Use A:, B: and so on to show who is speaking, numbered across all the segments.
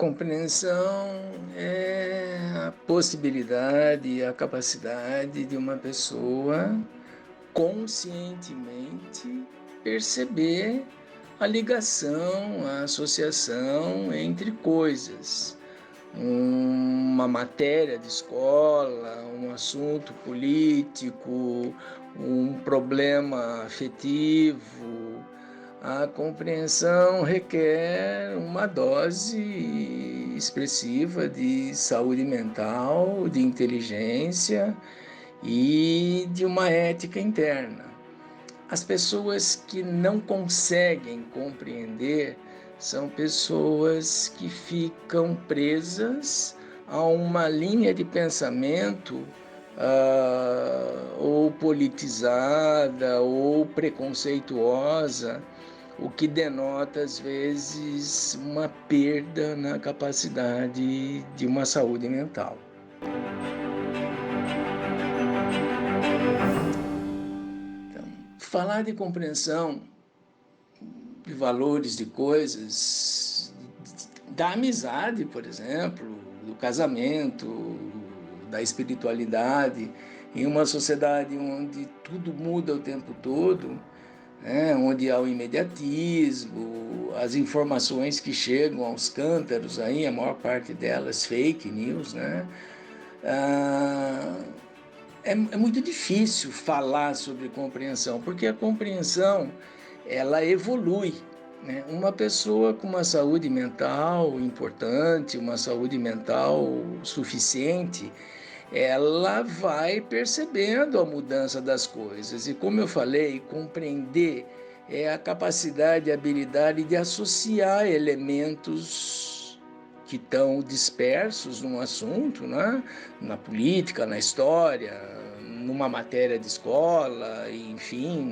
A: Compreensão é a possibilidade, a capacidade de uma pessoa conscientemente perceber a ligação, a associação entre coisas. Uma matéria de escola, um assunto político, um problema afetivo. A compreensão requer uma dose expressiva de saúde mental, de inteligência e de uma ética interna. As pessoas que não conseguem compreender são pessoas que ficam presas a uma linha de pensamento ou politizada ou preconceituosa, o que denota, às vezes, uma perda na capacidade de uma saúde mental. Então, falar de compreensão de valores, de coisas, da amizade, por exemplo, do casamento, da espiritualidade, em uma sociedade onde tudo muda o tempo todo, onde há o imediatismo, as informações que chegam aos cântaros, aí, a maior parte delas fake news, né? É muito difícil falar sobre compreensão, porque a compreensão ela evolui. Né? Uma pessoa com uma saúde mental importante, uma saúde mental suficiente, ela vai percebendo a mudança das coisas. E como eu falei, compreender é a capacidade, a habilidade de associar elementos que estão dispersos num assunto, né? Na política, na história, numa matéria de escola, enfim,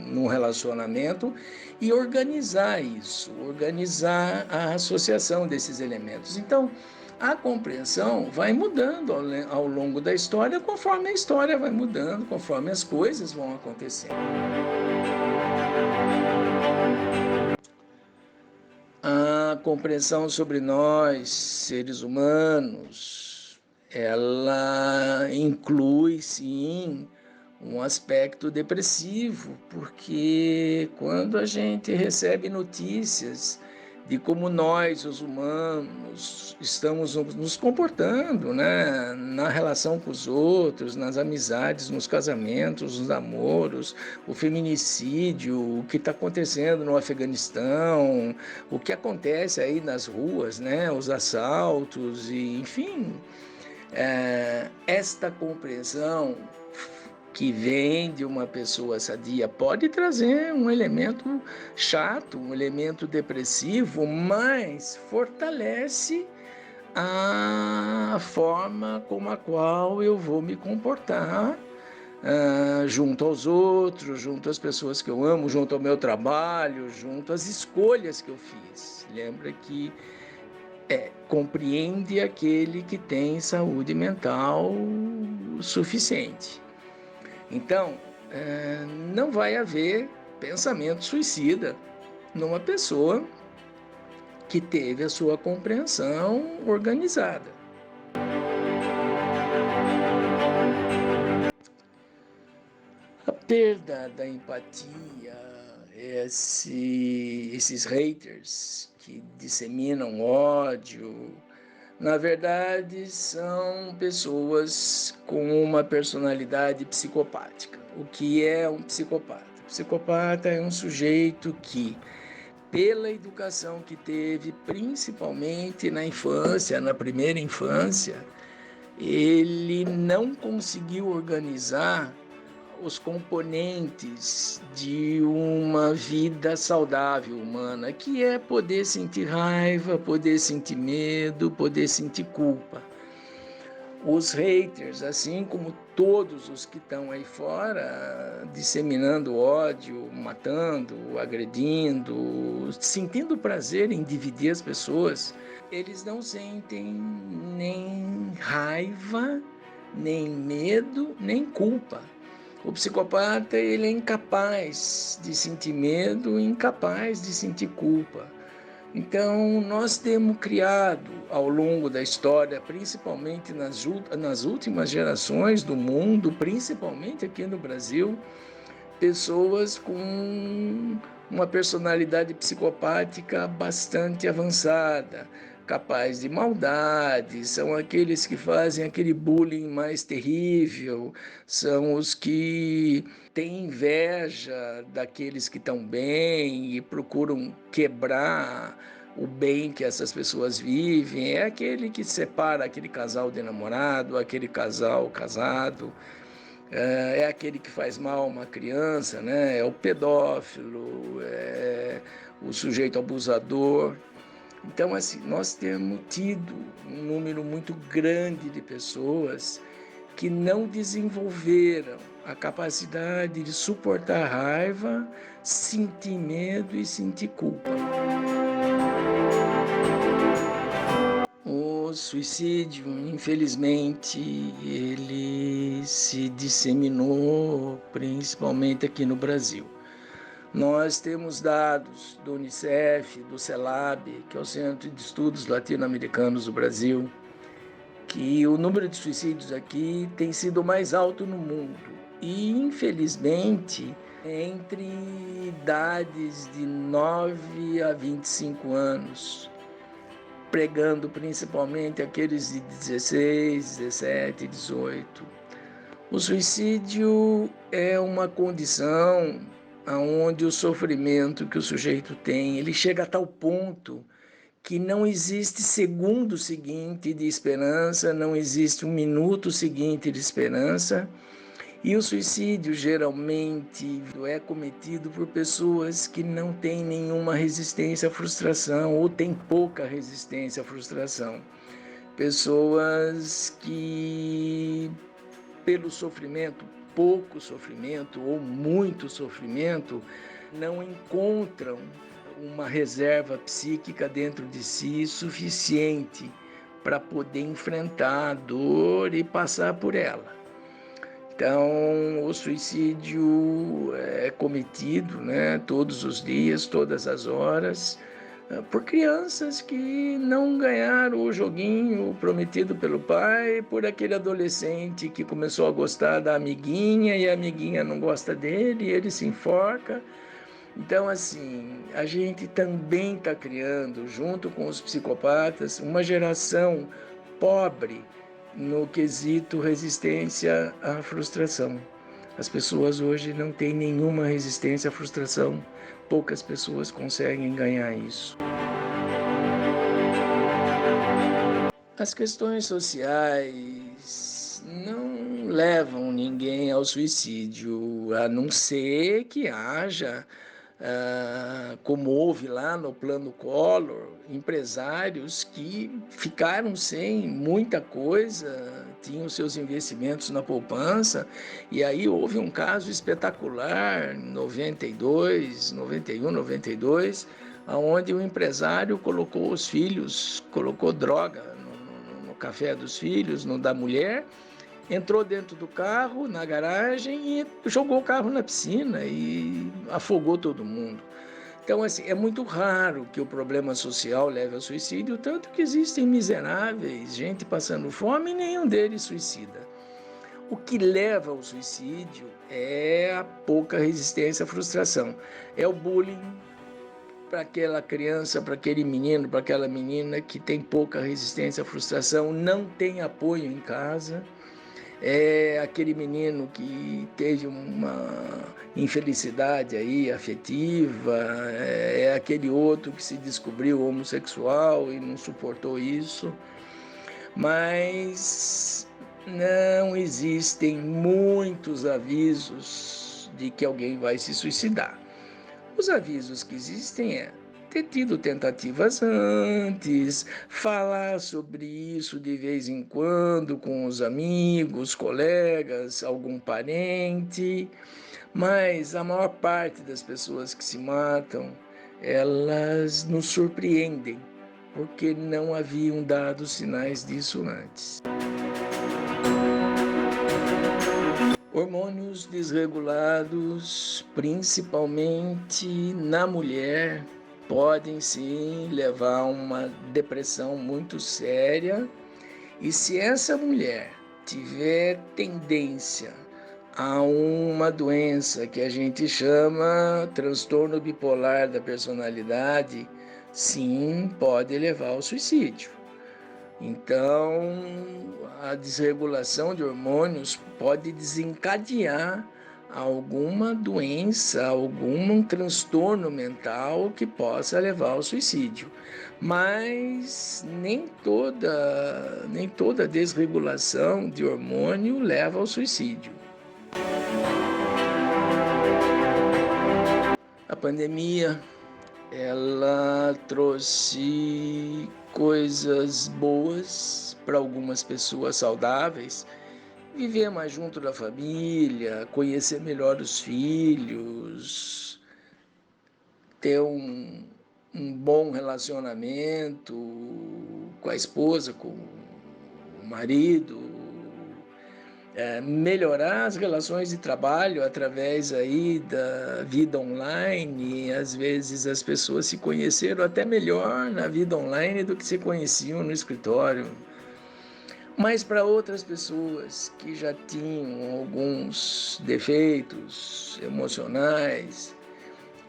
A: num relacionamento, e organizar isso, organizar a associação desses elementos. Então, a compreensão vai mudando ao longo da história, conforme a história vai mudando, conforme as coisas vão acontecendo. A compreensão sobre nós, seres humanos, ela inclui, sim, um aspecto depressivo, porque quando a gente recebe notícias de como nós, os humanos, estamos nos comportando, né? Na relação com os outros, nas amizades, nos casamentos, nos namoros, o feminicídio, o que está acontecendo no Afeganistão, o que acontece aí nas ruas, né? Os assaltos, e, enfim, esta compreensão que vem de uma pessoa sadia pode trazer um elemento chato, um elemento depressivo, mas fortalece a forma como a qual eu vou me comportar junto aos outros, junto às pessoas que eu amo, junto ao meu trabalho, junto às escolhas que eu fiz. Lembra que compreende aquele que tem saúde mental suficiente. Então, não vai haver pensamento suicida numa pessoa que teve a sua compreensão organizada. A perda da empatia, esses haters que disseminam ódio, na verdade, são pessoas com uma personalidade psicopática. O que é um psicopata? O psicopata é um sujeito que, pela educação que teve, principalmente na infância, na primeira infância, ele não conseguiu organizar os componentes de uma vida saudável humana, que é poder sentir raiva, poder sentir medo, poder sentir culpa. Os haters, assim como todos os que estão aí fora, disseminando ódio, matando, agredindo, sentindo prazer em dividir as pessoas, eles não sentem nem raiva, nem medo, nem culpa. O psicopata, ele é incapaz de sentir medo, incapaz de sentir culpa. Então, nós temos criado ao longo da história, principalmente nas últimas gerações do mundo, principalmente aqui no Brasil, pessoas com uma personalidade psicopática bastante avançada, capaz de maldade, são aqueles que fazem aquele bullying mais terrível, são os que têm inveja daqueles que estão bem e procuram quebrar o bem que essas pessoas vivem, é aquele que separa aquele casal de namorado, aquele casal casado, é aquele que faz mal a uma criança, né? É o pedófilo, é o sujeito abusador. Então, assim, nós temos tido um número muito grande de pessoas que não desenvolveram a capacidade de suportar raiva, sentir medo e sentir culpa. O suicídio, infelizmente, ele se disseminou principalmente aqui no Brasil. Nós temos dados do Unicef, do CELAB, que é o Centro de Estudos Latino-Americanos do Brasil, que o número de suicídios aqui tem sido o mais alto no mundo. E, infelizmente, entre idades de 9 a 25 anos, pregando principalmente aqueles de 16, 17, 18. O suicídio é uma condição onde o sofrimento que o sujeito tem, ele chega a tal ponto que não existe segundo seguinte de esperança, não existe um minuto seguinte de esperança. E o suicídio geralmente é cometido por pessoas que não têm nenhuma resistência à frustração ou têm pouca resistência à frustração. Pessoas que, pelo sofrimento, pouco sofrimento ou muito sofrimento, não encontram uma reserva psíquica dentro de si suficiente para poder enfrentar a dor e passar por ela. Então, o suicídio é cometido, né, todos os dias, todas as horas, por crianças que não ganharam o joguinho prometido pelo pai, por aquele adolescente que começou a gostar da amiguinha e a amiguinha não gosta dele e ele se enforca. Então, assim, a gente também está criando, junto com os psicopatas, uma geração pobre no quesito resistência à frustração. As pessoas hoje não têm nenhuma resistência à frustração, poucas pessoas conseguem ganhar isso. As questões sociais não levam ninguém ao suicídio, a não ser que haja, como houve lá no Plano Collor, empresários que ficaram sem muita coisa, tinham seus investimentos na poupança, e aí houve um caso espetacular em 92, 91, 92, onde o empresário colocou os filhos, colocou droga no café dos filhos, no da mulher, entrou dentro do carro, na garagem, e jogou o carro na piscina e afogou todo mundo. Então, assim, é muito raro que o problema social leve ao suicídio, tanto que existem miseráveis, gente passando fome, e nenhum deles suicida. O que leva ao suicídio é a pouca resistência à frustração. É o bullying para aquela criança, para aquele menino, para aquela menina que tem pouca resistência à frustração, não tem apoio em casa. É aquele menino que teve uma infelicidade aí afetiva, é aquele outro que se descobriu homossexual e não suportou isso. Mas não existem muitos avisos de que alguém vai se suicidar. Os avisos que existem é ter tido tentativas antes, falar sobre isso de vez em quando com os amigos, colegas, algum parente, mas a maior parte das pessoas que se matam, elas nos surpreendem, porque não haviam dado sinais disso antes. Hormônios desregulados, principalmente na mulher, podem sim levar a uma depressão muito séria. E se essa mulher tiver tendência a uma doença que a gente chama transtorno bipolar da personalidade, sim, pode levar ao suicídio. Então, a desregulação de hormônios pode desencadear alguma doença, algum transtorno mental que possa levar ao suicídio. Mas nem toda desregulação de hormônio leva ao suicídio. A pandemia, ela trouxe coisas boas para algumas pessoas saudáveis, viver mais junto da família, conhecer melhor os filhos, ter um bom relacionamento com a esposa, com o marido, melhorar as relações de trabalho através aí da vida online. Às vezes as pessoas se conheceram até melhor na vida online do que se conheciam no escritório. Mas para outras pessoas que já tinham alguns defeitos emocionais,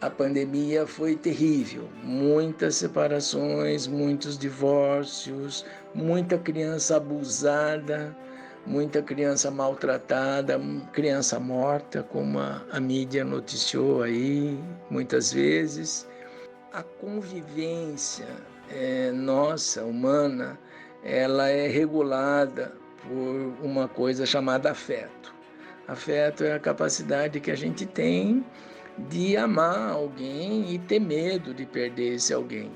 A: a pandemia foi terrível. Muitas separações, muitos divórcios, muita criança abusada, muita criança maltratada, criança morta, como a mídia noticiou aí muitas vezes. A convivência nossa, humana, ela é regulada por uma coisa chamada afeto. Afeto é a capacidade que a gente tem de amar alguém e ter medo de perder esse alguém.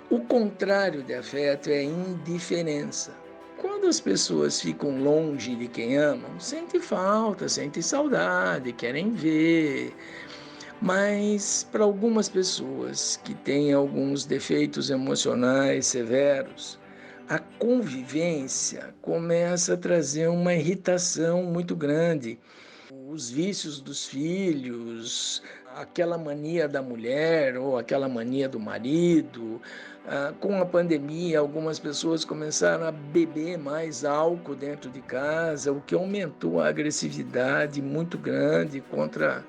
A: O contrário de afeto é indiferença. Quando as pessoas ficam longe de quem amam, sentem falta, sentem saudade, querem ver. Mas para algumas pessoas que têm alguns defeitos emocionais severos, a convivência começa a trazer uma irritação muito grande. Os vícios dos filhos, aquela mania da mulher ou aquela mania do marido. Com a pandemia, algumas pessoas começaram a beber mais álcool dentro de casa, o que aumentou a agressividade muito grande contra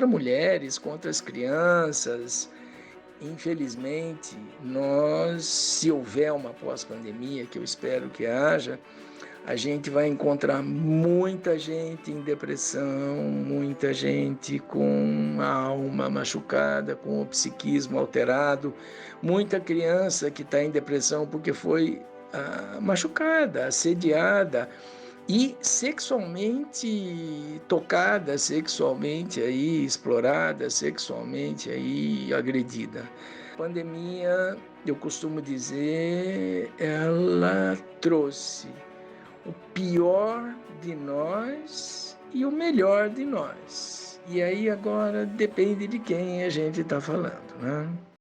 A: mulheres, contra as crianças. Infelizmente, se houver uma pós-pandemia, que eu espero que haja, a gente vai encontrar muita gente em depressão, muita gente com a alma machucada, com o psiquismo alterado, muita criança que está em depressão porque foi machucada, assediada e sexualmente tocada, sexualmente aí explorada, sexualmente aí agredida. A pandemia, eu costumo dizer, ela trouxe o pior de nós e o melhor de nós. E aí agora depende de quem a gente está falando, né?